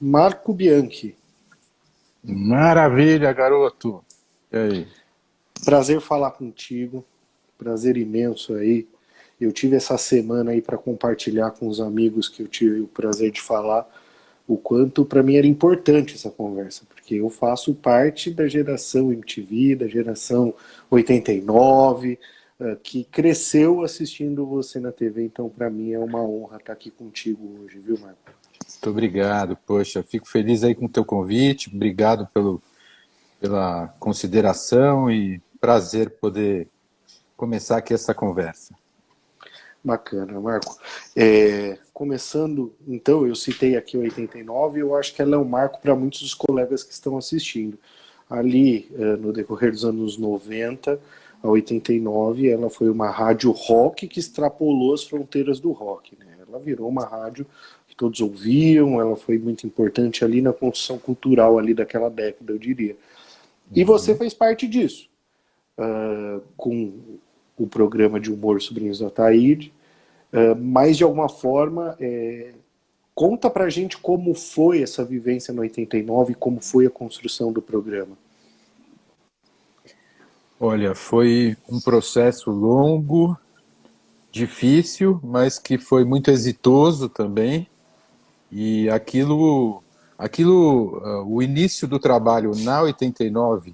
Marco Bianchi. Maravilha, garoto. E aí? Prazer falar contigo, prazer imenso aí. Eu tive essa semana aí para compartilhar com os amigos que eu tive o prazer de falar o quanto para mim era importante essa conversa, porque eu faço parte da geração MTV, da geração 89, que cresceu assistindo você na TV, então para mim é uma honra estar aqui contigo hoje, viu, Marco? Muito obrigado. Poxa, fico feliz aí com o teu convite. Obrigado pela consideração e prazer poder começar aqui essa conversa. Bacana, Marco. Começando, então, eu citei aqui o 89, eu acho que ela é um marco para muitos dos colegas que estão assistindo. Ali, no decorrer dos anos 90 a 89, ela foi uma rádio rock que extrapolou as fronteiras do rock, né? Ela virou uma rádio que todos ouviam, ela foi muito importante ali na construção cultural ali daquela década, eu diria. E você fez parte disso, com o programa de humor Sobrinhos do Ataíde, mas de alguma forma conta pra gente como foi essa vivência no 89 e como foi a construção do programa. Olha, foi um processo longo, difícil, mas que foi muito exitoso também. E o início do trabalho na 89,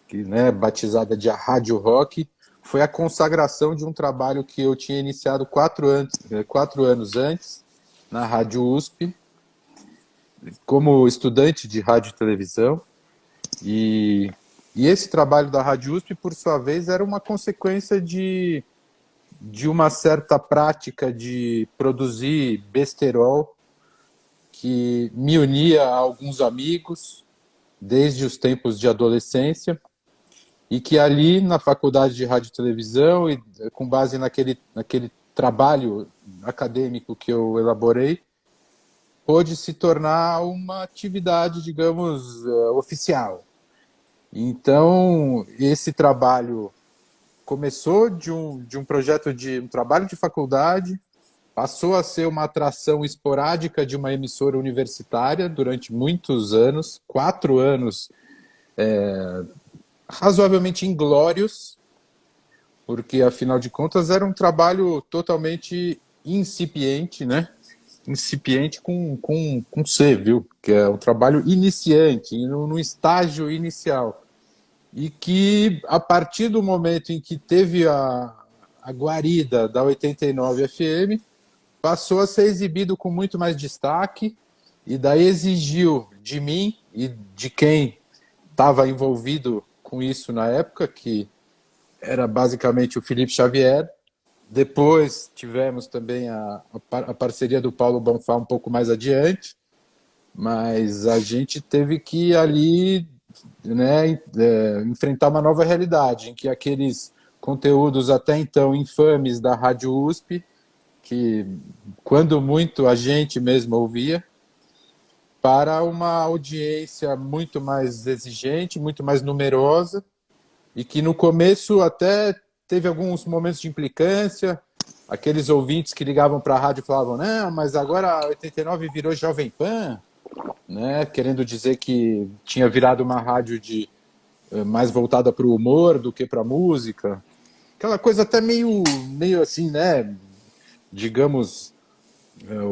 que, né, batizada de a Rádio Rock, foi a consagração de um trabalho que eu tinha iniciado 4 anos antes, na Rádio USP, como estudante de rádio e televisão. E esse trabalho da Rádio USP, por sua vez, era uma consequência de uma certa prática de produzir besterol que me unia a alguns amigos desde os tempos de adolescência, e que ali na faculdade de rádio e televisão, e com base naquele trabalho acadêmico que eu elaborei, pôde se tornar uma atividade, digamos, oficial. Então, esse trabalho começou de um projeto de um trabalho de faculdade, passou a ser uma atração esporádica de uma emissora universitária durante muitos anos, 4 anos razoavelmente inglórios, porque, afinal de contas, era um trabalho totalmente incipiente, né? Incipiente com C, viu? Que é um trabalho iniciante, no estágio inicial. E que, a partir do momento em que teve a guarida da 89 FM, passou a ser exibido com muito mais destaque, e daí exigiu de mim e de quem estava envolvido com isso na época, que era basicamente o Felipe Xavier. Depois tivemos também a parceria do Paulo Bonfá um pouco mais adiante, mas a gente teve que ali, né, enfrentar uma nova realidade, em que aqueles conteúdos até então infames da Rádio USP, que quando muito a gente mesmo ouvia, para uma audiência muito mais exigente, muito mais numerosa, e que no começo até teve alguns momentos de implicância, aqueles ouvintes que ligavam para a rádio e falavam, não, mas agora a 89 virou Jovem Pan, né, querendo dizer que tinha virado uma rádio mais voltada para o humor do que para a música. Aquela coisa até meio assim, né, digamos,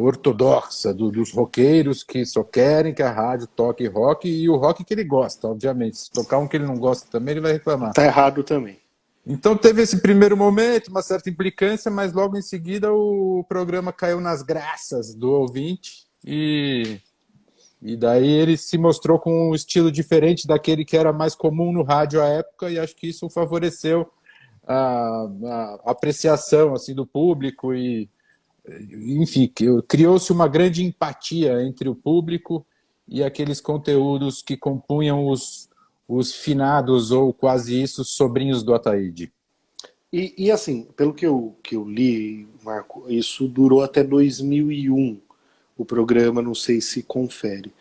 ortodoxa dos roqueiros que só querem que a rádio toque rock, e o rock que ele gosta, obviamente. Se tocar um que ele não gosta também, ele vai reclamar. Tá errado também. Então teve esse primeiro momento, uma certa implicância, mas logo em seguida o programa caiu nas graças do ouvinte, e daí ele se mostrou com um estilo diferente daquele que era mais comum no rádio à época, e acho que isso favoreceu a apreciação assim, do público, e enfim, criou-se uma grande empatia entre o público e aqueles conteúdos que compunham os finados, ou quase isso, sobrinhos do Ataíde. E assim, pelo que eu li, Marco, isso durou até 2001, o programa, não sei se confere.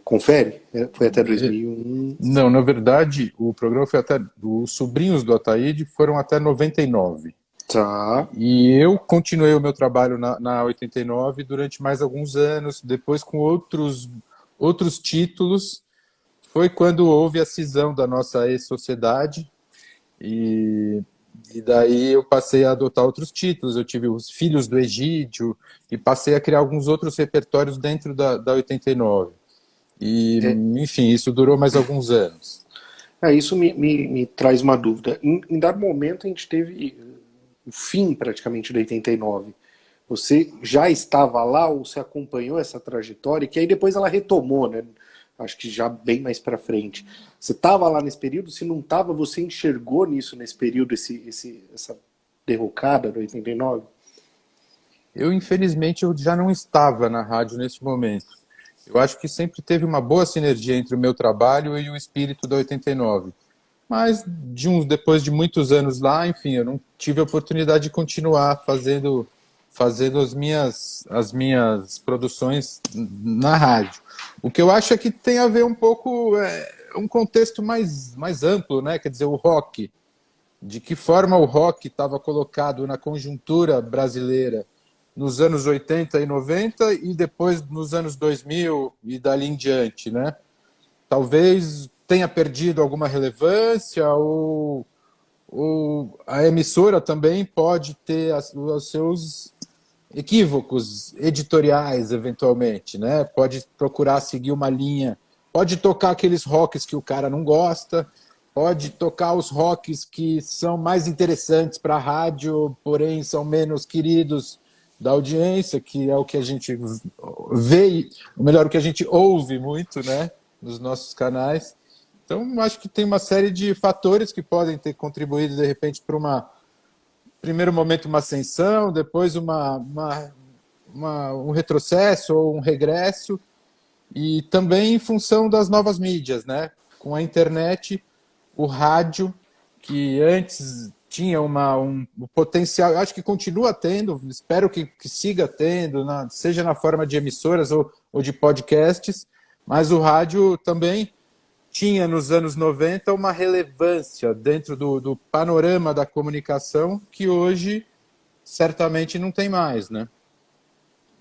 Confere? Foi até 2001. Não, na verdade, o programa foi até... Os sobrinhos do Ataíde foram até 99. Tá. E eu continuei o meu trabalho na 89 durante mais alguns anos, depois com outros títulos. Foi quando houve a cisão da nossa ex-sociedade e, e daí eu passei a adotar outros títulos. Eu tive os Filhos do Egídio e passei a criar alguns outros repertórios dentro da 89. E, É, enfim, isso durou mais alguns anos. isso me traz uma dúvida. Em dado momento, a gente teve o fim praticamente de 89. Você já estava lá ou você acompanhou essa trajetória? Que aí depois ela retomou, né? Acho que já bem mais para frente. Você estava lá nesse período? Se não estava, você enxergou nisso nesse período essa derrocada do 89? Eu, infelizmente, eu já não estava na rádio nesse momento. Eu acho que sempre teve uma boa sinergia entre o meu trabalho e o espírito da 89. Mas depois de muitos anos lá, enfim, eu não tive a oportunidade de continuar fazendo as minhas produções na rádio. O que eu acho é que tem a ver um pouco um contexto mais amplo, né? Quer dizer, o rock, de que forma o rock estava colocado na conjuntura brasileira nos anos 80 e 90 e depois nos anos 2000 e dali em diante, né? Talvez tenha perdido alguma relevância ou a emissora também pode ter os seus equívocos editoriais, eventualmente, né? Pode procurar seguir uma linha, pode tocar aqueles rocks que o cara não gosta, pode tocar os rocks que são mais interessantes para a rádio, porém são menos queridos da audiência, que é o que a gente vê, ou melhor, o que a gente ouve muito, né, nos nossos canais. Então, acho que tem uma série de fatores que podem ter contribuído, de repente, para primeiro momento uma ascensão, depois um retrocesso ou um regresso, e também em função das novas mídias, né? Com a internet, o rádio, que antes tinha um potencial, eu acho que continua tendo, espero que siga tendo, seja na forma de emissoras ou de podcasts, mas o rádio também tinha nos anos 90 uma relevância dentro do panorama da comunicação que hoje certamente não tem mais, né?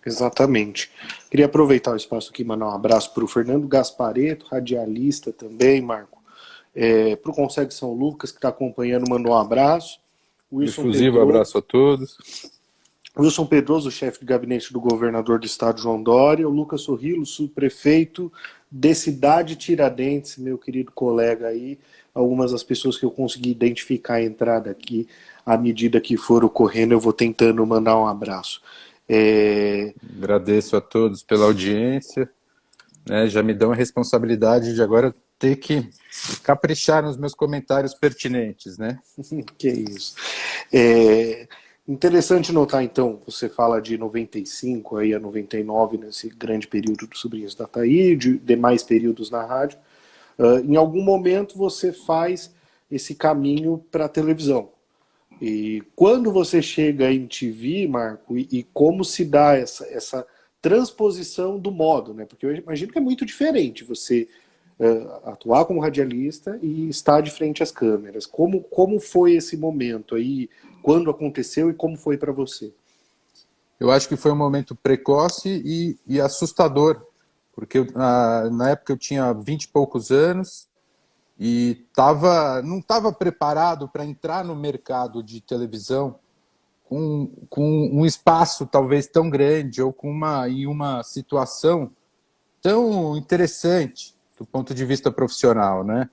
Exatamente. Queria aproveitar o espaço aqui e mandar um abraço para o Fernando Gaspareto, radialista também, Marco. Para o Consegue São Lucas, que está acompanhando, mandou um abraço. Efusivo abraço a todos. Wilson Pedroso, chefe de gabinete do governador do estado, João Dória. O Lucas Sorrilo, subprefeito de Cidade Tiradentes, meu querido colega aí. Algumas das pessoas que eu consegui identificar a entrada aqui, à medida que for ocorrendo, eu vou tentando mandar um abraço. Agradeço a todos pela audiência, né? Já me dão a responsabilidade de agora ter que caprichar nos meus comentários pertinentes, né? Que isso. Interessante notar, então, você fala de 95 aí a 99, nesse grande período dos Sobrinhos da Thaí, de demais períodos na rádio. Em algum momento você faz esse caminho para a televisão. E quando você chega em TV, Marco, e como se dá essa transposição do modo, né? Porque eu imagino que é muito diferente você atuar como radialista e estar de frente às câmeras. Como foi esse momento aí? Quando aconteceu e como foi para você? Eu acho que foi um momento precoce e assustador, porque na época eu tinha 20 e poucos anos e não estava preparado para entrar no mercado de televisão com um espaço talvez tão grande ou em uma situação tão interessante do ponto de vista profissional, né?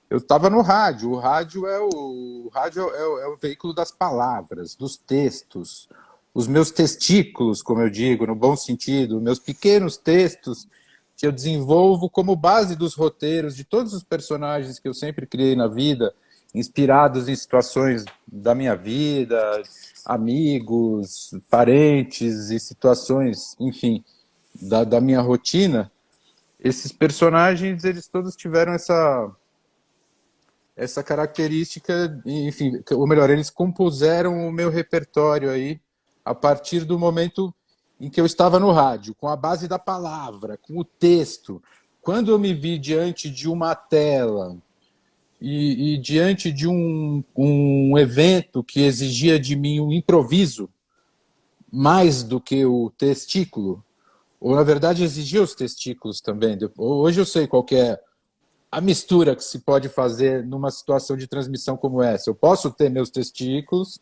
Eu estava no rádio. O rádio é o veículo das palavras, dos textos, os meus testículos, como eu digo, no bom sentido, meus pequenos textos que eu desenvolvo como base dos roteiros de todos os personagens que eu sempre criei na vida, inspirados em situações da minha vida, amigos, parentes e situações, enfim, da minha rotina. Esses personagens, eles todos tiveram essa característica, enfim, ou melhor, eles compuseram o meu repertório aí a partir do momento em que eu estava no rádio, com a base da palavra, com o texto. Quando eu me vi diante de uma tela, e diante de um evento que exigia de mim um improviso, mais do que o testículo, ou na verdade exigia os testículos também. Hoje eu sei qual que é a mistura que se pode fazer numa situação de transmissão como essa. Eu posso ter meus testículos,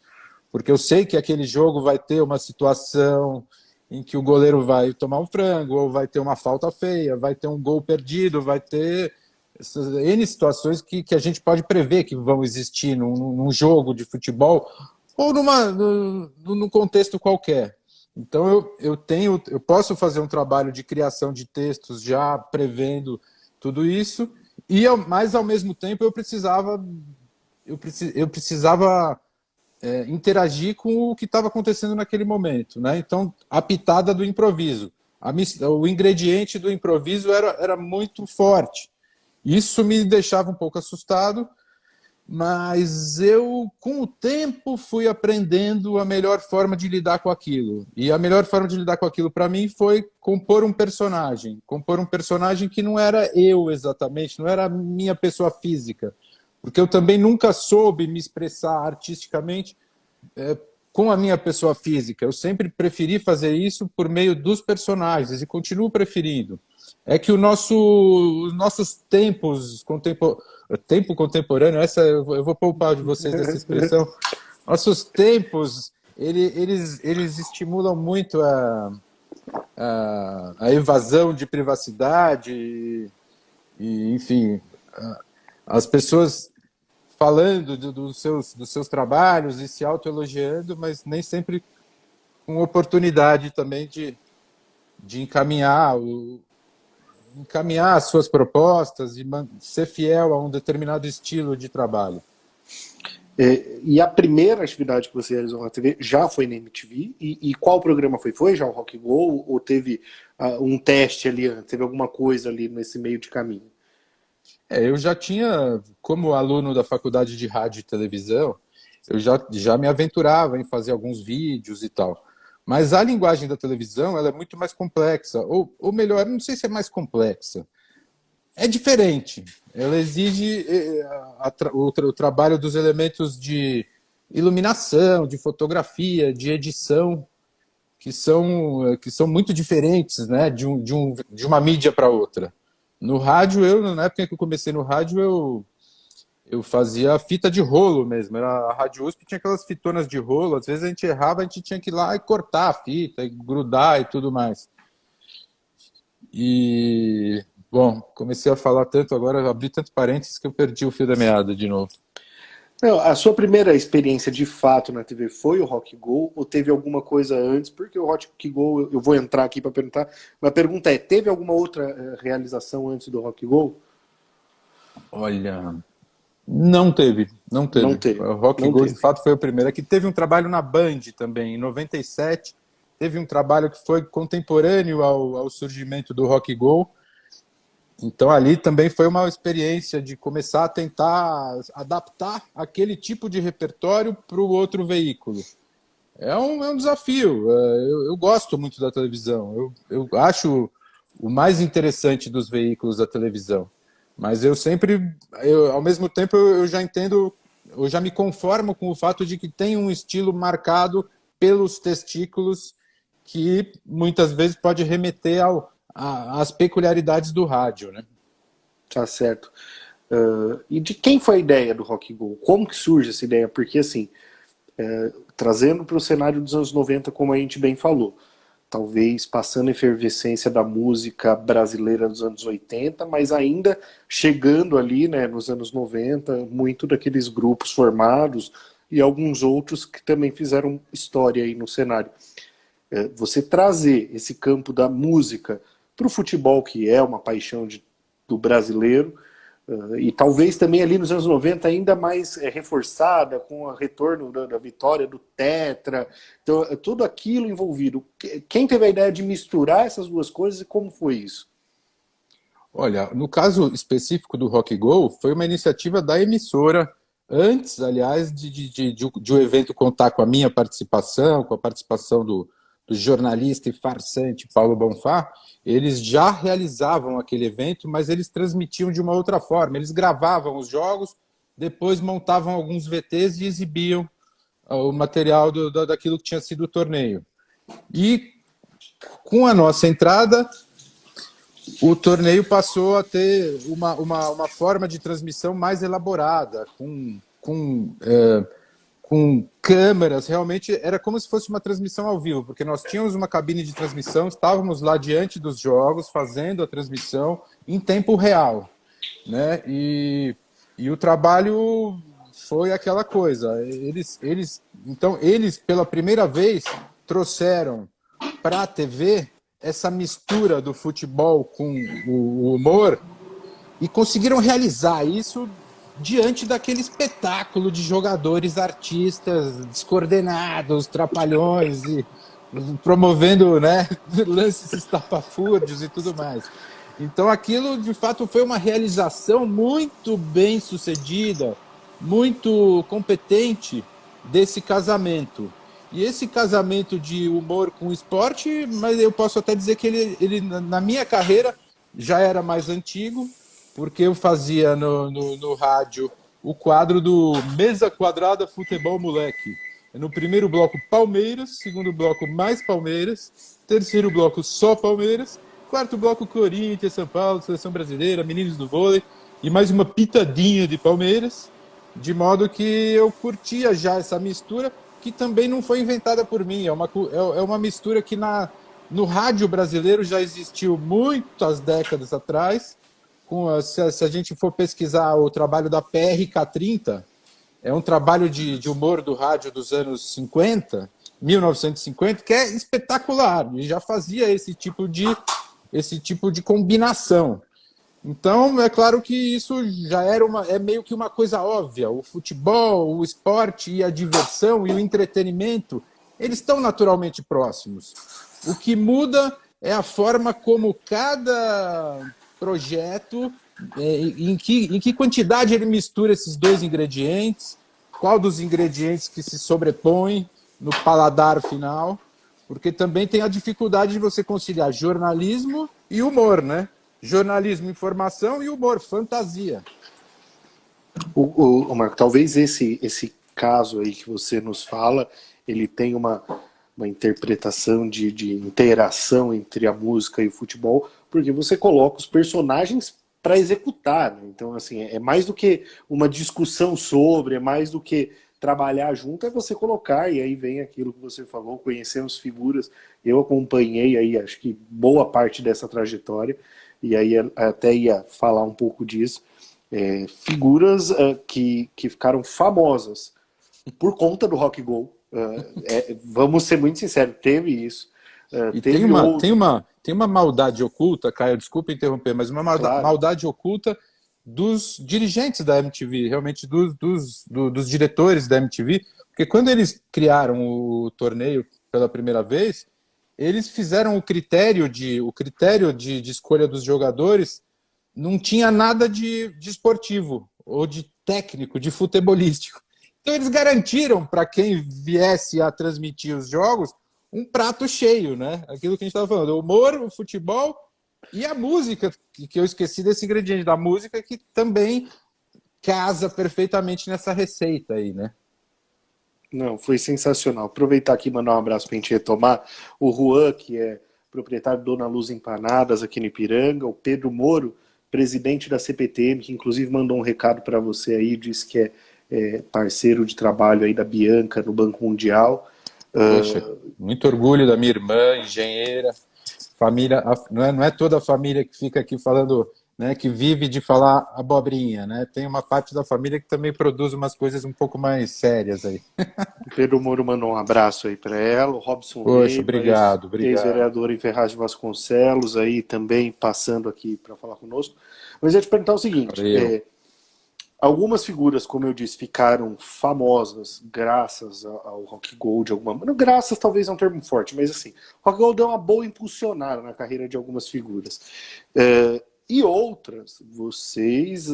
porque eu sei que aquele jogo vai ter uma situação em que o goleiro vai tomar um frango, ou vai ter uma falta feia, vai ter um gol perdido, vai ter essas N situações que a gente pode prever que vão existir num jogo de futebol ou num contexto qualquer. Então eu posso fazer um trabalho de criação de textos já prevendo tudo isso, mas ao mesmo tempo eu precisava interagir com o que estava acontecendo naquele momento, né? Então, a pitada do improviso, o ingrediente do improviso era muito forte. Isso me deixava um pouco assustado, mas eu, com o tempo, fui aprendendo a melhor forma de lidar com aquilo. E a melhor forma de lidar com aquilo, para mim, foi compor um personagem que não era eu exatamente, não era a minha pessoa física, porque eu também nunca soube me expressar artisticamente com a minha pessoa física. Eu sempre preferi fazer isso por meio dos personagens e continuo preferindo. É que os nossos tempos tempo contemporâneo, essa eu vou poupar de vocês dessa expressão, nossos tempos, eles estimulam muito a evasão de privacidade e enfim, as pessoas falando dos seus trabalhos e se autoelogiando, mas nem sempre com oportunidade também de encaminhar as suas propostas e ser fiel a um determinado estilo de trabalho. E a primeira atividade que você realizou na TV já foi na MTV? E qual programa foi? Foi já o Rock Go? Ou teve um teste ali antes? Teve alguma coisa ali nesse meio de caminho? Eu já tinha, como aluno da faculdade de rádio e televisão, eu já me aventurava em fazer alguns vídeos e tal. Mas a linguagem da televisão ela é muito mais complexa, ou melhor, não sei se é mais complexa. É diferente. Ela exige o trabalho dos elementos de iluminação, de fotografia, de edição, que são muito diferentes, né, de uma mídia para outra. No rádio, na época que eu comecei no rádio, eu fazia fita de rolo mesmo. A Rádio USP tinha aquelas fitonas de rolo. Às vezes a gente errava, a gente tinha que ir lá e cortar a fita, e grudar e tudo mais. E, bom, comecei a falar tanto agora, abri tanto parênteses que eu perdi o fio da meada de novo. Não, a sua primeira experiência de fato na TV foi o Rock Go ou teve alguma coisa antes? Porque o Rock Go, eu vou entrar aqui para perguntar, mas a pergunta é, teve alguma outra realização antes do Rock Go? Olha, não teve. O Rock Go, de fato, foi o primeiro. Aqui teve um trabalho na Band também, em 97, teve um trabalho que foi contemporâneo ao surgimento do Rock Go. Então, ali também foi uma experiência de começar a tentar adaptar aquele tipo de repertório para o outro veículo. É um desafio. Eu gosto muito da televisão. Eu acho o mais interessante dos veículos da televisão. Mas ao mesmo tempo, eu já entendo, eu já me conformo com o fato de que tem um estilo marcado pelos testículos que muitas vezes pode remeter as peculiaridades do rádio, né? Tá certo. E de quem foi a ideia do Rock Go? Como que surge essa ideia? Porque, assim, trazendo para o cenário dos anos 90, como a gente bem falou, talvez passando a efervescência da música brasileira dos anos 80, mas ainda chegando ali, né, nos anos 90, muito daqueles grupos formados e alguns outros que também fizeram história aí no cenário. Você trazer esse campo da música para o futebol, que é uma paixão do brasileiro, e talvez também ali nos anos 90 ainda mais reforçada com o retorno da vitória do Tetra, então tudo aquilo envolvido. Quem teve a ideia de misturar essas duas coisas e como foi isso? Olha, no caso específico do Rock Go, foi uma iniciativa da emissora, antes, aliás, de o evento contar com a minha participação, com a participação do jornalista e farsante Paulo Bonfá. Eles já realizavam aquele evento, mas eles transmitiam de uma outra forma. Eles gravavam os jogos depois montavam alguns VTs e exibiam o material daquilo que tinha sido o torneio. E com a nossa entrada, o torneio passou a ter uma forma de transmissão mais elaborada, com câmeras. Realmente era como se fosse uma transmissão ao vivo, porque nós tínhamos uma cabine de transmissão, estávamos lá diante dos jogos, fazendo a transmissão em tempo real, né? E o trabalho foi aquela coisa. Então, eles pela primeira vez trouxeram para a TV essa mistura do futebol com o humor e conseguiram realizar isso diante daquele espetáculo de jogadores artistas descoordenados, trapalhões e promovendo, né, lances estapafúrdios e tudo mais. Então aquilo de fato foi uma realização muito bem sucedida, muito competente desse casamento. E esse casamento de humor com esporte, mas eu posso até dizer que ele na minha carreira já era mais antigo, porque eu fazia no rádio o quadro do Mesa Quadrada Futebol Moleque. No primeiro bloco, Palmeiras, segundo bloco, mais Palmeiras, terceiro bloco, só Palmeiras, quarto bloco, Corinthians, São Paulo, Seleção Brasileira, Meninos do Vôlei, e mais uma pitadinha de Palmeiras, de modo que eu curtia já essa mistura, que também não foi inventada por mim, é uma mistura que no rádio brasileiro já existiu muitas décadas atrás. Se a gente for pesquisar o trabalho da PRK30, é um trabalho de humor do rádio dos anos 50, 1950, que é espetacular, e já fazia esse tipo de combinação. Então, é claro que isso já é meio que uma coisa óbvia. O futebol, o esporte e a diversão e o entretenimento, eles estão naturalmente próximos. O que muda é a forma como cada projeto, em que quantidade ele mistura esses dois ingredientes, qual dos ingredientes que se sobrepõe no paladar final, porque também tem a dificuldade de você conciliar jornalismo e humor, né? Jornalismo, informação e humor, fantasia. Marco, talvez esse caso aí que você nos fala, ele tem uma interpretação de interação entre a música e o futebol, porque você coloca os personagens para executar, né? Então, assim, é mais do que uma discussão sobre, é mais do que trabalhar junto, é você colocar, e aí vem aquilo que você falou, conhecemos figuras, eu acompanhei aí, acho que boa parte dessa trajetória, e aí até ia falar um pouco disso, figuras que ficaram famosas por conta do Rock Go. Vamos ser muito sinceros, teve isso. E tem uma maldade oculta, Caio, desculpa interromper, mas uma maldade oculta dos dirigentes da MTV, realmente dos diretores da MTV, porque quando eles criaram o torneio pela primeira vez, eles fizeram o critério de escolha dos jogadores, não tinha nada de esportivo, ou de técnico, de futebolístico. Então eles garantiram para quem viesse a transmitir os jogos um prato cheio, né? Aquilo que a gente estava falando, o humor, o futebol e a música, que eu esqueci desse ingrediente da música, que também casa perfeitamente nessa receita aí, né? Não, foi sensacional. Aproveitar aqui e mandar um abraço para a gente retomar. O Juan, que é proprietário do Dona Luz Empanadas aqui no Ipiranga, o Pedro Moro, presidente da CPTM, que inclusive mandou um recado para você aí, disse que é parceiro de trabalho aí da Bianca no Banco Mundial. Poxa, muito orgulho da minha irmã, engenheira, família, não é toda a família que fica aqui falando, né, que vive de falar abobrinha, né? Tem uma parte da família que também produz umas coisas um pouco mais sérias aí. O Pedro Moro mandou um abraço aí para ela, o Robson Poxa, Leiva, obrigado. ex-vereador em Ferraz de Vasconcelos, aí também passando aqui para falar conosco. Mas eu ia te perguntar o seguinte, algumas figuras, como eu disse, ficaram famosas graças ao Rock Go de alguma maneira. Graças talvez é um termo forte, mas assim, o Rock Go deu uma boa impulsionada na carreira de algumas figuras. E outras, vocês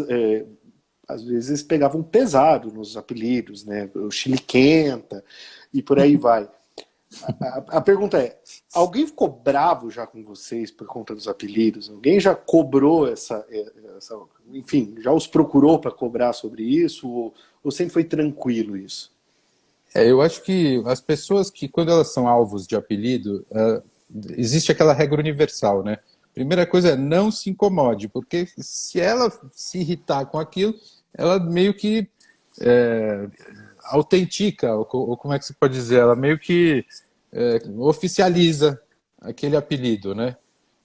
às vezes pegavam pesado nos apelidos, né? O Chile Quenta e por aí vai. A pergunta é, alguém ficou bravo já com vocês por conta dos apelidos? Alguém já cobrou enfim, já os procurou para cobrar sobre isso? Ou sempre foi tranquilo isso? Eu acho que as pessoas que, quando elas são alvos de apelido, existe aquela regra universal, né? Primeira coisa é não se incomode, porque se ela se irritar com aquilo, ela meio que autentica, ou como é que se pode dizer? Ela meio que oficializa aquele apelido, né?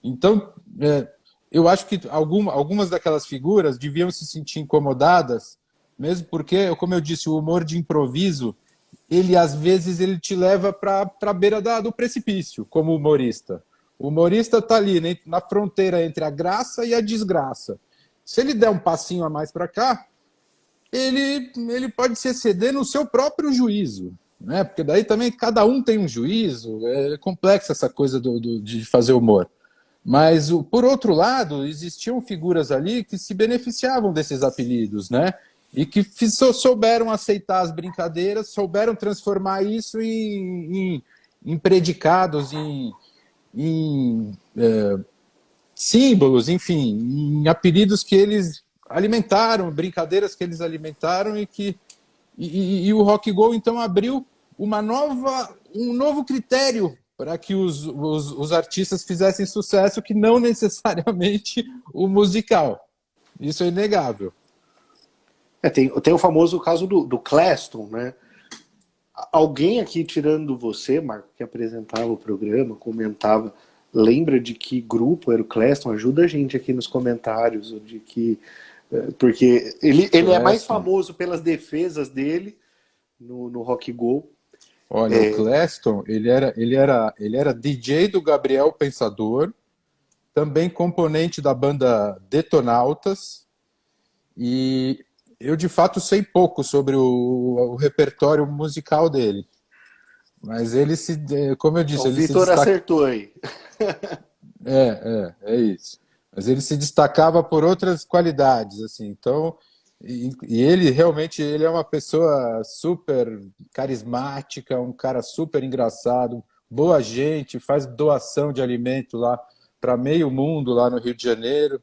Então, eu acho que algumas daquelas figuras deviam se sentir incomodadas, mesmo porque, como eu disse, o humor de improviso, ele às vezes ele te leva para a beira do precipício, como humorista. O humorista está ali, né, na fronteira entre a graça e a desgraça. Se ele der um passinho a mais para cá, ele pode se exceder no seu próprio juízo, né? Porque daí também cada um tem um juízo, é complexa essa coisa de fazer humor. Mas, por outro lado, existiam figuras ali que se beneficiavam desses apelidos, né? E que souberam aceitar as brincadeiras, souberam transformar isso em predicados, em símbolos, enfim, em apelidos que eles alimentaram, brincadeiras que eles alimentaram e o Rock Go então abriu um novo critério para que os artistas fizessem sucesso, que não necessariamente o musical. Isso é inegável. Tem o famoso caso do Claston, né? Alguém aqui, tirando você, Marco, que apresentava o programa, comentava, lembra de que grupo era o Claston? Ajuda a gente aqui nos comentários, de que porque ele é mais famoso pelas defesas dele no Rock Go. Olha, o Claston, ele era DJ do Gabriel Pensador, também componente da banda Detonautas, e eu de fato sei pouco sobre o repertório musical dele. Mas ele como eu disse, o Vitor acertou aí. É isso. Mas ele se destacava por outras qualidades, assim. Então, e ele realmente ele é uma pessoa super carismática, um cara super engraçado, boa gente, faz doação de alimento lá para meio mundo lá no Rio de Janeiro.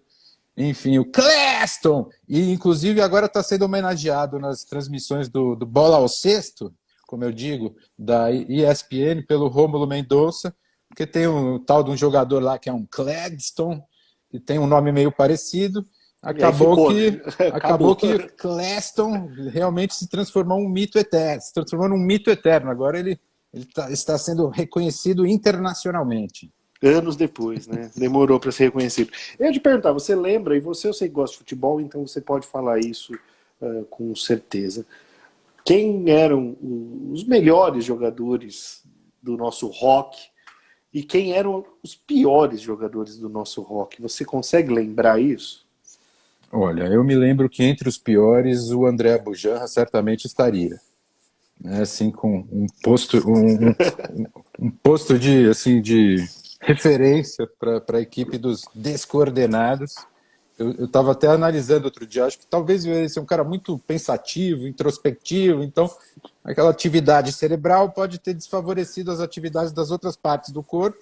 Enfim, o Claston! E inclusive agora está sendo homenageado nas transmissões do Bola ao Cesto, como eu digo, da ESPN, pelo Rômulo Mendonça, porque tem um tal de um jogador lá que é um Cladston, que tem um nome meio parecido. Acabou que Claston realmente se transformou num mito eterno, se transformou num mito eterno. Agora ele está sendo reconhecido internacionalmente. Anos depois, né? Demorou para ser reconhecido. Eu ia te perguntar, você lembra, e eu sei que gosta de futebol, então você pode falar isso com certeza. Quem eram os melhores jogadores do nosso rock e quem eram os piores jogadores do nosso rock? Você consegue lembrar isso? Olha, eu me lembro que entre os piores o André Bujanra certamente estaria, né? Assim, com um posto de referência para a equipe dos descoordenados. Eu estava até analisando outro dia, acho que talvez ele seja um cara muito pensativo, introspectivo, então aquela atividade cerebral pode ter desfavorecido as atividades das outras partes do corpo,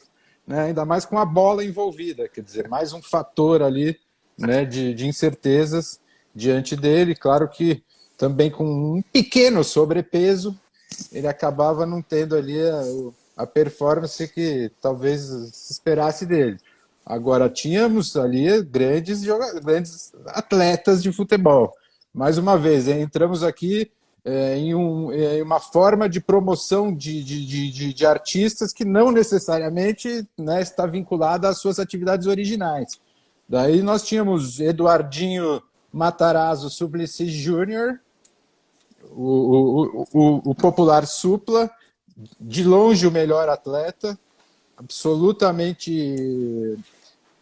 né? Ainda mais com a bola envolvida, quer dizer, mais um fator ali, né, de incertezas diante dele. Claro que também com um pequeno sobrepeso, ele acabava não tendo ali a performance que talvez se esperasse dele. Agora, tínhamos ali grandes atletas de futebol. Mais uma vez, entramos aqui em uma forma de promoção de artistas que não necessariamente, né, está vinculada às suas atividades originais. Daí nós tínhamos Eduardinho Matarazzo Suplicy Jr., o popular Supla, de longe o melhor atleta, absolutamente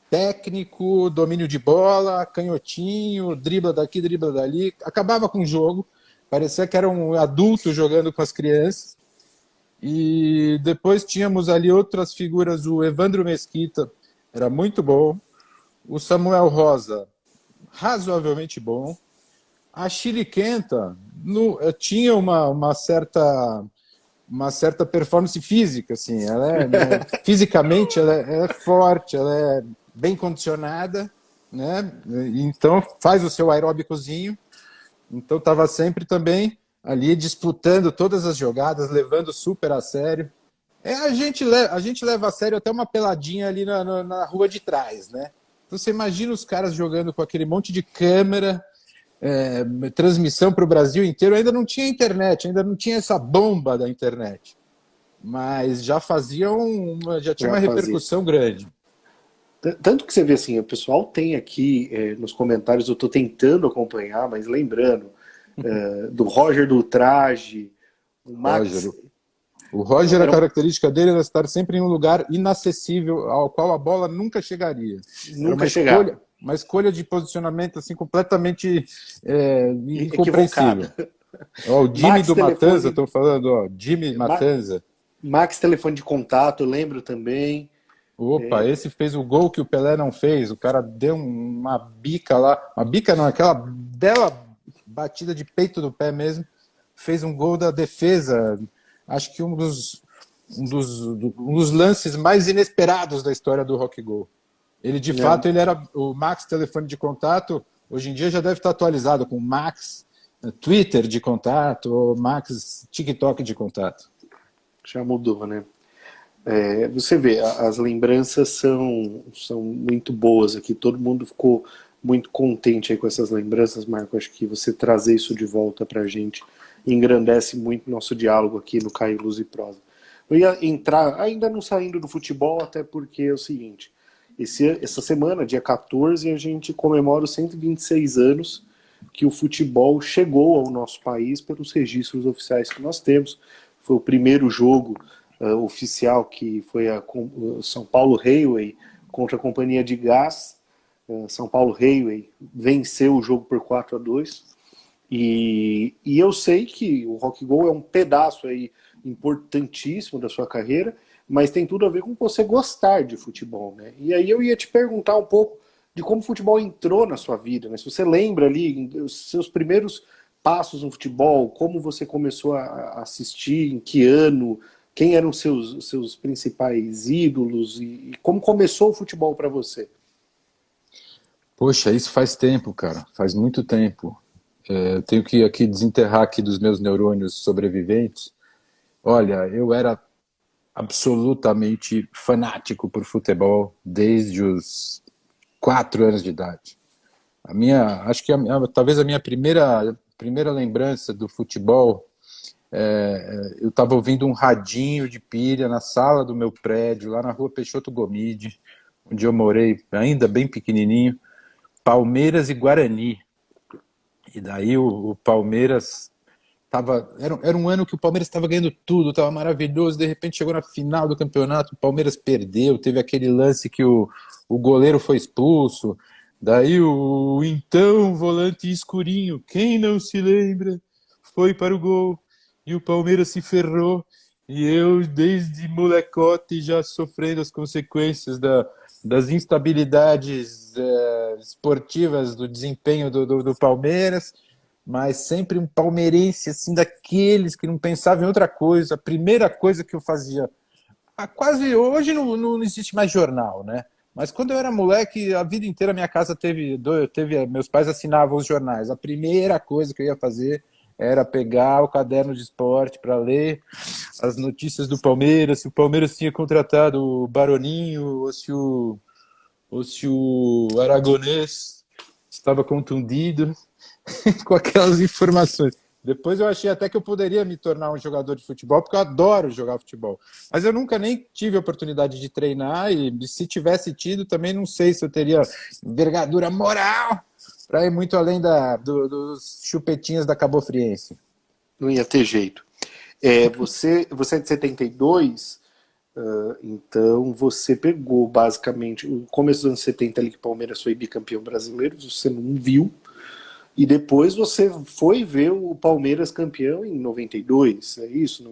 técnico, domínio de bola, canhotinho, dribla daqui, dribla dali, acabava com o jogo, parecia que era um adulto jogando com as crianças. E depois tínhamos ali outras figuras, o Evandro Mesquita era muito bom, o Samuel Rosa razoavelmente bom, a Chili Quenta tinha uma certa uma certa performance física, assim. Fisicamente ela é forte, ela é bem condicionada, né? Então faz o seu aeróbicozinho. Então estava sempre também ali disputando todas as jogadas, levando super a sério. A gente leva a sério até uma peladinha ali na rua de trás, né? Então você imagina os caras jogando com aquele monte de câmera, transmissão para o Brasil inteiro. Ainda não tinha internet, ainda não tinha essa bomba da internet, mas já já tinha uma repercussão grande. Tanto que você vê assim, o pessoal tem aqui nos comentários, eu estou tentando acompanhar, mas lembrando, do Roger do Ultraje, o Max. O Roger, a característica dele era estar sempre em um lugar inacessível, ao qual a bola nunca chegaria. Nunca chegava. Uma escolha de posicionamento assim, completamente incompreensível. Ó, o Jimmy Max do Matanza, estou falando, ó, Jimmy Matanza. Max telefone de contato, eu lembro também. Opa, esse fez o gol que o Pelé não fez. O cara deu uma bica lá. Uma bica não, aquela bela batida de peito do pé mesmo. Fez um gol da defesa. Acho que um dos lances mais inesperados da história do Rock Go. Ele, de fato, ele era o Max telefone de contato. Hoje em dia já deve estar atualizado com Max Twitter de contato ou Max TikTok de contato. Já mudou, né? Você vê, as lembranças são muito boas aqui. Todo mundo ficou muito contente aí com essas lembranças, Marco. Acho que você trazer isso de volta pra gente engrandece muito nosso diálogo aqui no Caio Luz e Prosa. Eu ia entrar, ainda não saindo do futebol, até porque é o seguinte, essa semana, dia 14, a gente comemora os 126 anos que o futebol chegou ao nosso país pelos registros oficiais que nós temos. Foi o primeiro jogo oficial, que foi a São Paulo Railway contra a Companhia de Gás. São Paulo Railway venceu o jogo por 4-2. E eu sei que o Rock Go é um pedaço aí importantíssimo da sua carreira, mas tem tudo a ver com você gostar de futebol, né? E aí eu ia te perguntar um pouco de como o futebol entrou na sua vida, né? Se você lembra ali os seus primeiros passos no futebol, como você começou a assistir, em que ano, quem eram seus principais ídolos e como começou o futebol para você? Poxa, isso faz tempo, cara, faz muito tempo. Eu tenho que aqui desenterrar aqui dos meus neurônios sobreviventes. Olha, eu era absolutamente fanático por futebol desde os 4 anos de idade. Acho que talvez a minha primeira lembrança do futebol, eu estava ouvindo um radinho de pilha na sala do meu prédio, lá na rua Peixoto Gomide, onde eu morei, ainda bem pequenininho, Palmeiras e Guarani. E daí o Palmeiras era um ano que o Palmeiras estava ganhando tudo, estava maravilhoso, de repente chegou na final do campeonato, o Palmeiras perdeu, teve aquele lance que o goleiro foi expulso, daí o então volante escurinho, quem não se lembra, foi para o gol, e o Palmeiras se ferrou, e eu desde molecote já sofrendo as consequências das instabilidades esportivas do desempenho do Palmeiras, mas sempre um palmeirense, assim, daqueles que não pensava em outra coisa. A primeira coisa que eu fazia, quase hoje não existe mais jornal, né? Mas quando eu era moleque, a vida inteira minha casa meus pais assinavam os jornais. A primeira coisa que eu ia fazer era pegar o caderno de esporte para ler as notícias do Palmeiras, se o Palmeiras tinha contratado o Baroninho, ou se o Aragonês estava contundido, com aquelas informações. Depois eu achei até que eu poderia me tornar um jogador de futebol, porque eu adoro jogar futebol. Mas eu nunca nem tive a oportunidade de treinar, e se tivesse tido, também não sei se eu teria envergadura moral para ir muito além dos chupetinhas da Cabo Friense. Não ia ter jeito. Você é de 72, então você pegou basicamente o começo dos anos 70 ali que o Palmeiras foi bicampeão brasileiro, você não viu. E depois você foi ver o Palmeiras campeão em 92, é isso?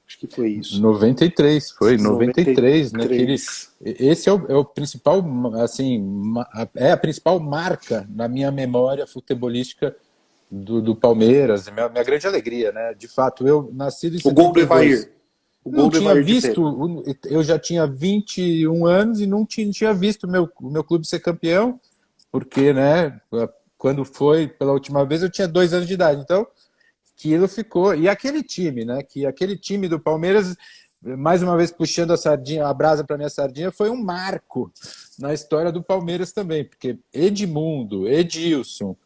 Acho que foi isso. 93, foi 93, né? Esse é o principal, assim, é a principal marca na minha memória futebolística do Palmeiras, minha grande alegria, né? De fato, eu nascido em O gol do 72. Evair. O Não gol do tinha Evair de visto, pênalti. eu já tinha 21 anos e não tinha visto o meu clube ser campeão, porque, né, quando foi pela última vez eu tinha 2 anos de idade. Então, aquilo ficou. E aquele time, né? Que aquele time do Palmeiras, mais uma vez puxando a sardinha, a brasa para minha sardinha, foi um marco na história do Palmeiras também, porque Edmundo, Edilson,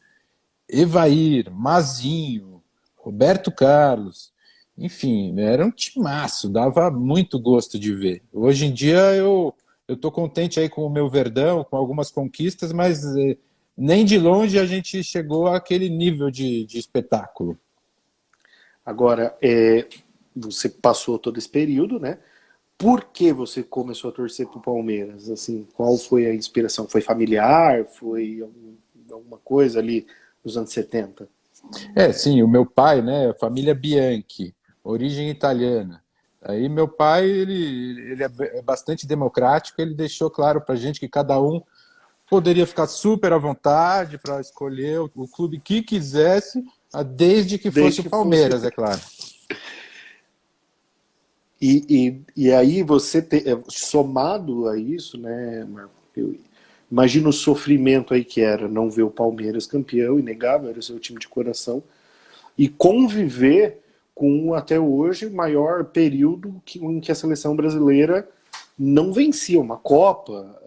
Evair, Mazinho, Roberto Carlos, enfim, era um timaço, dava muito gosto de ver. Hoje em dia eu tô contente aí com o meu Verdão, com algumas conquistas, mas nem de longe a gente chegou àquele nível de espetáculo. Agora, você passou todo esse período, né? Por que você começou a torcer pro Palmeiras? Assim, qual foi a inspiração? Foi familiar? Foi alguma coisa ali nos anos 70? Sim, o meu pai, né, família Bianchi, origem italiana. Aí meu pai, ele é bastante democrático, ele deixou claro pra gente que cada um poderia ficar super à vontade para escolher o clube que quisesse, desde que fosse Desde o que fosse. Palmeiras, é claro. E aí você, somado a isso, né, Marco? Eu imagino o sofrimento aí que era não ver o Palmeiras campeão, inegável, era o seu time de coração, e conviver com, até hoje, o maior período em que a seleção brasileira não vencia uma Copa,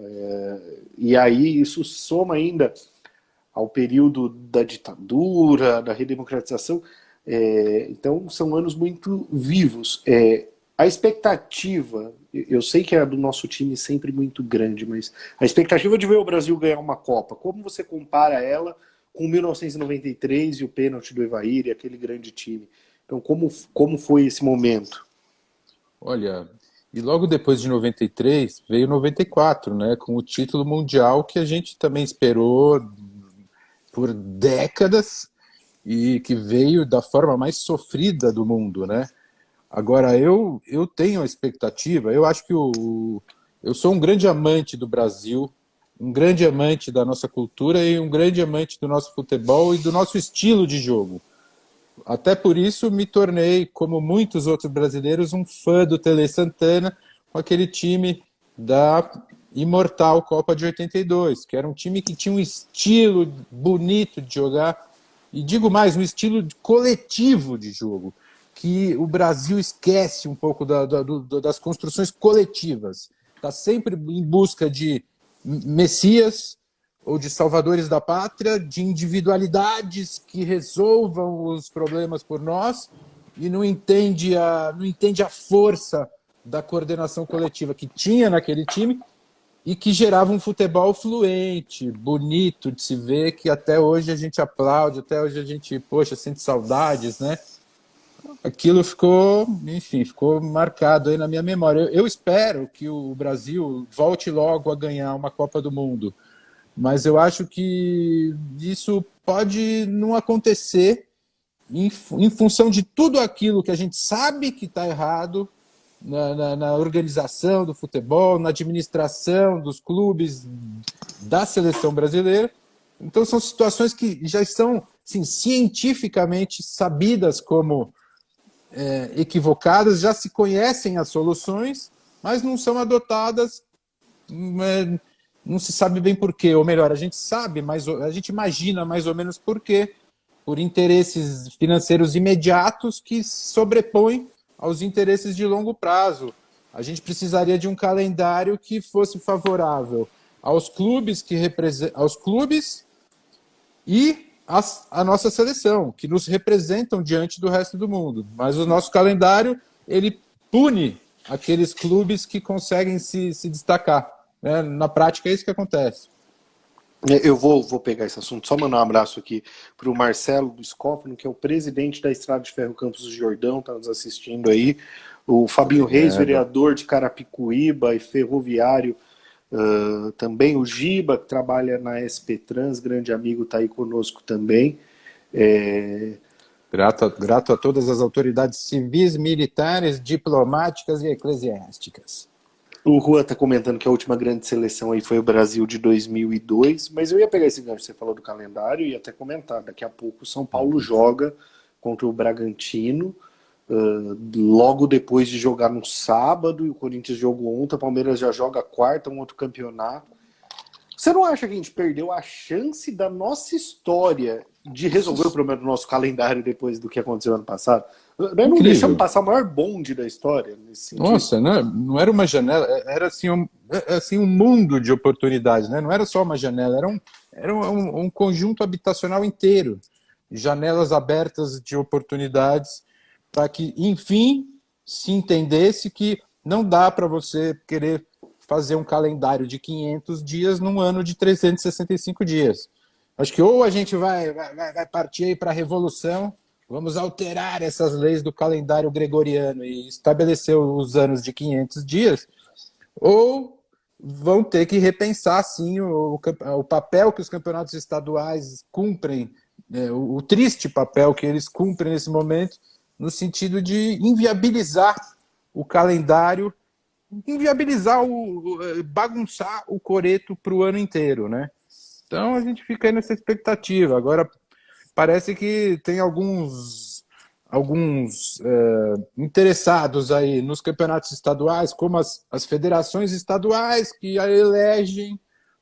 e aí isso soma ainda ao período da ditadura, da redemocratização. Então são anos muito vivos. A expectativa, eu sei que é a do nosso time sempre muito grande, mas a expectativa de ver o Brasil ganhar uma Copa, como você compara ela com 1993 e o pênalti do Evair e aquele grande time? Então, como foi esse momento? Olha, e logo depois de 93 veio 94, né, com o título mundial que a gente também esperou por décadas e que veio da forma mais sofrida do mundo, né? Agora, eu tenho a expectativa, eu acho que eu sou um grande amante do Brasil, um grande amante da nossa cultura e um grande amante do nosso futebol e do nosso estilo de jogo. Até por isso me tornei, como muitos outros brasileiros, um fã do Tele Santana, com aquele time da imortal Copa de 82, que era um time que tinha um estilo bonito de jogar, e digo mais, um estilo coletivo de jogo, que o Brasil esquece um pouco das construções coletivas. Está sempre em busca de messias ou de salvadores da pátria, de individualidades que resolvam os problemas por nós e não entende a força da coordenação coletiva que tinha naquele time e que gerava um futebol fluente, bonito de se ver, que até hoje a gente aplaude, até hoje a gente, poxa, sente saudades, né? Aquilo ficou, enfim, ficou marcado aí na minha memória. Eu espero que o Brasil volte logo a ganhar uma Copa do Mundo, mas eu acho que isso pode não acontecer em função de tudo aquilo que a gente sabe que está errado na organização do futebol, na administração dos clubes, da seleção brasileira. Então são situações que já são assim, cientificamente sabidas como equivocadas, já se conhecem as soluções, mas não são adotadas, não se sabe bem por quê, ou melhor, a gente sabe, mas a gente imagina mais ou menos por quê, por interesses financeiros imediatos que sobrepõem aos interesses de longo prazo. A gente precisaria de um calendário que fosse favorável aos clubes aos clubes e a nossa seleção, que nos representam diante do resto do mundo. Mas o nosso calendário, ele pune aqueles clubes que conseguem se destacar. Né? Na prática, é isso que acontece. Eu vou pegar esse assunto, só mandar um abraço aqui para o Marcelo do Scófano, que é o presidente da Estrada de Ferro Campos do Jordão, está nos assistindo aí. O Fabinho Reis, vereador de Carapicuíba e ferroviário, também o Giba, que trabalha na SP Trans, grande amigo, está aí conosco também. Grato a todas as autoridades civis, militares, diplomáticas e eclesiásticas. O Juan tá comentando que a última grande seleção aí foi o Brasil de 2002, mas eu ia pegar esse gancho que você falou do calendário e até comentar. Daqui a pouco o São Paulo joga contra o Bragantino, logo depois de jogar no sábado, e o Corinthians jogou ontem, o Palmeiras já joga quarta, um outro campeonato. Você não acha que a gente perdeu a chance da nossa história de resolver o problema do nosso calendário depois do que aconteceu ano passado? Nós não deixamos passar o maior bonde da história nesse sentido. Nossa, não era uma janela, era assim um mundo de oportunidades, né? Não era só uma janela, era um conjunto habitacional inteiro, janelas abertas de oportunidades para que, enfim, se entendesse que não dá para você querer fazer um calendário de 500 dias num ano de 365 dias. Acho que ou a gente vai partir aí para a revolução, vamos alterar essas leis do calendário gregoriano e estabelecer os anos de 500 dias, ou vão ter que repensar, sim, o papel que os campeonatos estaduais cumprem, o triste papel que eles cumprem nesse momento, no sentido de inviabilizar o calendário, bagunçar o coreto para o ano inteiro, né? Então a gente fica aí nessa expectativa. Agora parece que tem alguns interessados aí nos campeonatos estaduais, como as federações estaduais que elegem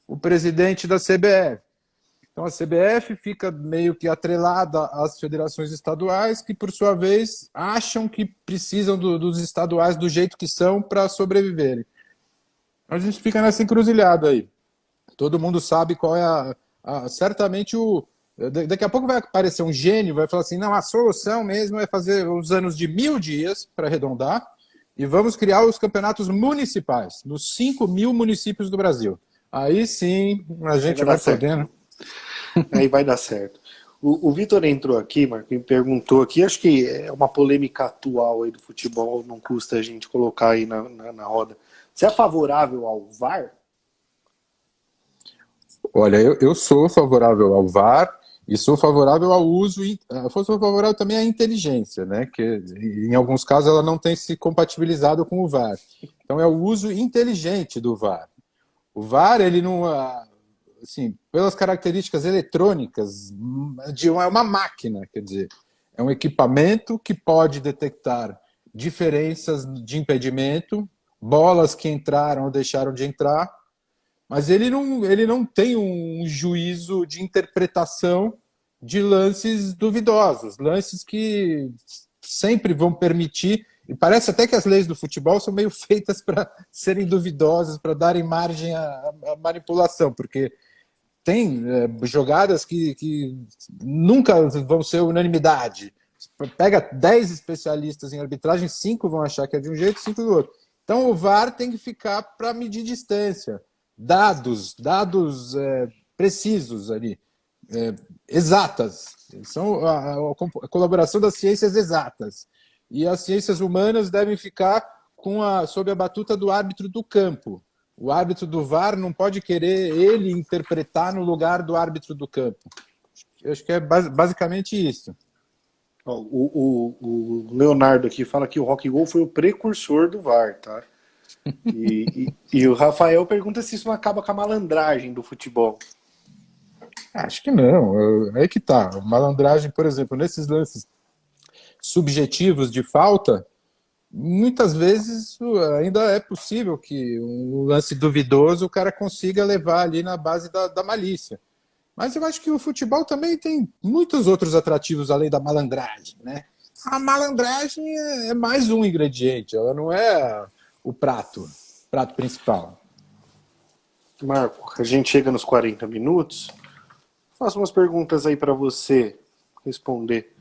o presidente da CBF. Então a CBF fica meio que atrelada às federações estaduais, que por sua vez acham que precisam dos estaduais do jeito que são para sobreviverem. Então a gente fica nessa encruzilhada aí. Todo mundo sabe qual é certamente daqui a pouco vai aparecer um gênio, vai falar assim, não, a solução mesmo é fazer os anos de 1000 dias, para arredondar, e vamos criar os campeonatos municipais, nos 5.000 municípios do Brasil. Aí sim, a gente vai poder, né? Aí vai dar certo. O Vitor entrou aqui, Marco, e perguntou aqui, acho que é uma polêmica atual aí do futebol, não custa a gente colocar aí na roda. Você é favorável ao VAR? Olha, eu sou favorável ao VAR e sou favorável ao uso, sou favorável também à inteligência, né? Que em alguns casos ela não tem se compatibilizado com o VAR. Então é o uso inteligente do VAR. O VAR, ele não, assim, pelas características eletrônicas, é uma máquina, quer dizer, é um equipamento que pode detectar diferenças de impedimento, bolas que entraram ou deixaram de entrar, mas ele não tem um juízo de interpretação de lances duvidosos, lances que sempre vão permitir, e parece até que as leis do futebol são meio feitas para serem duvidosas, para darem margem à manipulação, porque tem jogadas que nunca vão ser unanimidade. Pega 10 especialistas em arbitragem, 5 vão achar que é de um jeito, 5 do outro. Então o VAR tem que ficar para medir distância. Dados precisos ali, exatas. São a colaboração das ciências exatas. E as ciências humanas devem ficar sob a batuta do árbitro do campo. O árbitro do VAR não pode querer ele interpretar no lugar do árbitro do campo. Eu acho que é basicamente isso. O Leonardo aqui fala que o Rock Go foi o precursor do VAR, tá? E o Rafael pergunta se isso não acaba com a malandragem do futebol. Acho que não. Aí que tá. Malandragem, por exemplo, nesses lances subjetivos de falta, muitas vezes ainda é possível que um lance duvidoso o cara consiga levar ali na base da malícia. Mas eu acho que o futebol também tem muitos outros atrativos além da malandragem, né? A malandragem é mais um ingrediente, ela não é o prato principal. Marco, a gente chega nos 40 minutos. Faço umas perguntas aí para você responder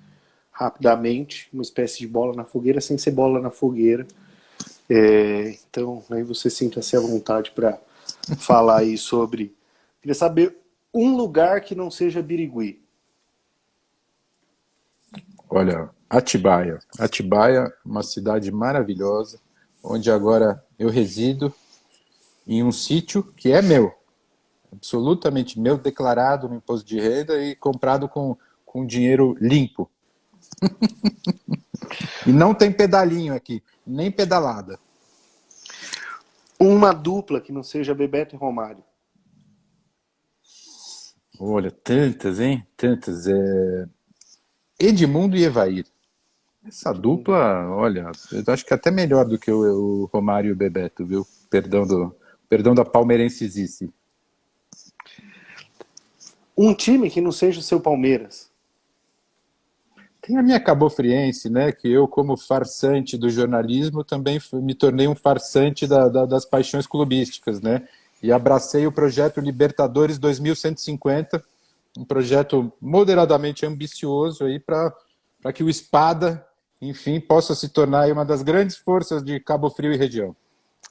rapidamente, uma espécie de bola na fogueira, sem ser bola na fogueira. Então, aí você sinta-se à vontade para falar aí sobre... Queria saber um lugar que não seja Birigui. Olha, Atibaia. Atibaia, uma cidade maravilhosa, onde agora eu resido em um sítio que é meu, absolutamente meu, declarado no imposto de renda e comprado com dinheiro limpo. E não tem pedalinho aqui, nem pedalada. Uma dupla que não seja Bebeto e Romário. Olha, tantas, hein? Tantas. Edmundo e Evair. Essa dupla, olha, eu acho que é até melhor do que o Romário e o Bebeto, viu? Perdão da palmeirensice. Um time que não seja o seu Palmeiras. Tem a minha cabofriense, né? Que eu, como farsante do jornalismo, também me tornei um farsante das paixões clubísticas, né? E abracei o projeto Libertadores 2150, um projeto moderadamente ambicioso aí para que o Espada, enfim, possa se tornar aí uma das grandes forças de Cabo Frio e região.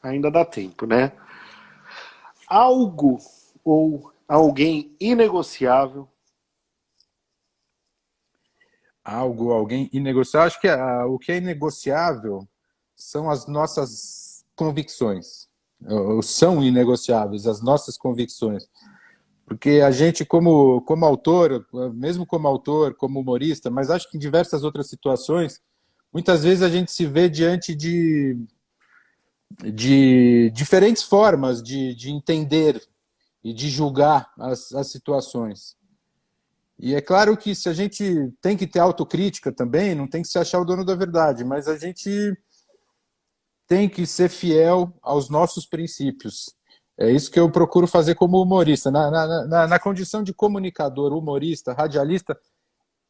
Ainda dá tempo, né? Algo ou alguém inegociável. Alguém inegociável. Acho que o que é inegociável são as nossas convicções. Ou são inegociáveis as nossas convicções. Porque a gente, como autor, mesmo como autor, como humorista, mas acho que em diversas outras situações, muitas vezes a gente se vê diante de diferentes formas de entender e de julgar as situações. E é claro que se a gente tem que ter autocrítica também, não tem que se achar o dono da verdade, mas a gente tem que ser fiel aos nossos princípios. É isso que eu procuro fazer como humorista. Na condição de comunicador, humorista, radialista,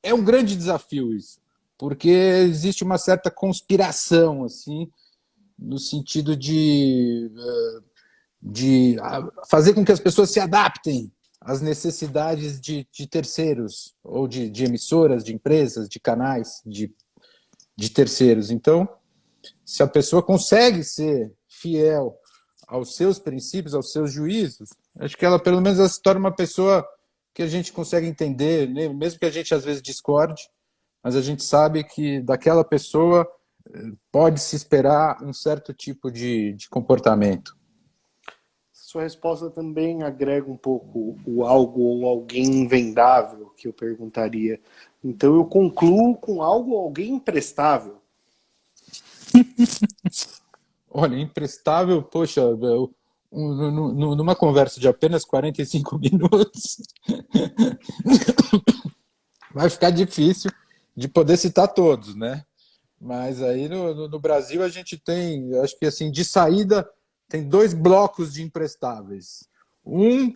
é um grande desafio isso, porque existe uma certa conspiração, assim, no sentido de fazer com que as pessoas se adaptem às necessidades de terceiros, ou de emissoras, de empresas, de canais, de terceiros. Então, se a pessoa consegue ser fiel aos seus princípios, aos seus juízos, acho que ela, pelo menos, ela se torna uma pessoa que a gente consegue entender, né? Mesmo que a gente, às vezes, discorde, mas a gente sabe que daquela pessoa pode se esperar um certo tipo de comportamento. Sua resposta também agrega um pouco o algo ou alguém invendável que eu perguntaria. Então eu concluo com algo ou alguém imprestável. Olha, imprestável, poxa, numa conversa de apenas 45 minutos, vai ficar difícil de poder citar todos, né? Mas aí no Brasil a gente tem, acho que assim, de saída, tem dois blocos de imprestáveis. Um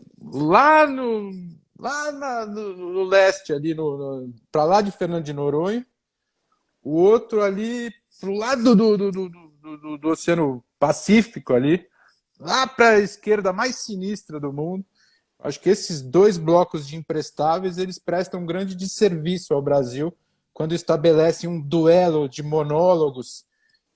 no leste, ali para lá de Fernando de Noronha, o outro ali pro lado do Oceano Pacífico ali, lá para a esquerda mais sinistra do mundo. Acho que esses dois blocos de imprestáveis, eles prestam um grande desserviço ao Brasil quando estabelecem um duelo de monólogos,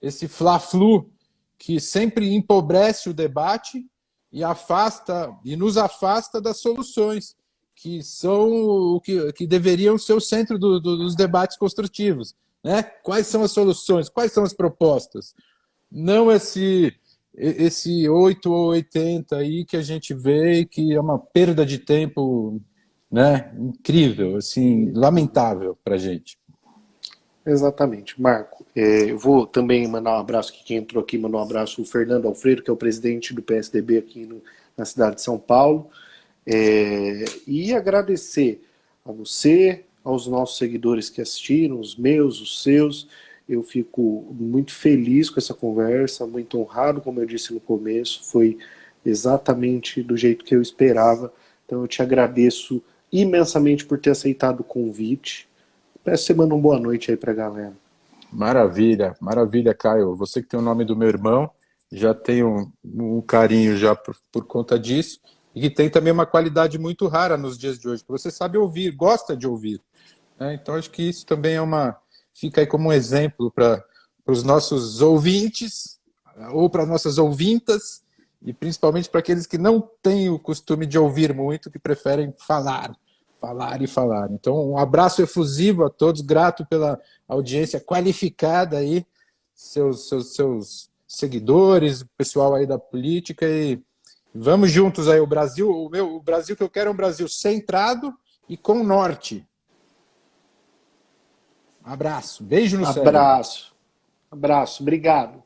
esse fla-flu que sempre empobrece o debate e nos afasta das soluções, que são que deveriam ser o centro dos debates construtivos. Né? Quais são as soluções? Quais são as propostas? Não esse 8 ou 80 aí que a gente vê que é uma perda de tempo, né, incrível, assim, lamentável para a gente. Exatamente, Marco. Eu vou também mandar um abraço aqui, quem entrou aqui mandou um abraço, o Fernando Alfredo, que é o presidente do PSDB aqui na cidade de São Paulo. E agradecer a você, aos nossos seguidores que assistiram, os meus, os seus. Eu fico muito feliz com essa conversa, muito honrado, como eu disse no começo, foi exatamente do jeito que eu esperava. Então eu te agradeço imensamente por ter aceitado o convite. Peço que você manda uma boa noite aí pra galera. Maravilha, maravilha, Caio. Você que tem o nome do meu irmão, já tem um carinho já por conta disso, e que tem também uma qualidade muito rara nos dias de hoje, que você sabe ouvir, gosta de ouvir. Né? Então acho que isso também fica aí como um exemplo para os nossos ouvintes, ou para nossas ouvintas, e principalmente para aqueles que não têm o costume de ouvir muito, que preferem falar e falar. Então, um abraço efusivo a todos, grato pela audiência qualificada aí, seus seguidores, o pessoal aí da política, e vamos juntos aí. O Brasil que eu quero é um Brasil centrado e com norte. Abraço, beijo no cérebro. Abraço, obrigado.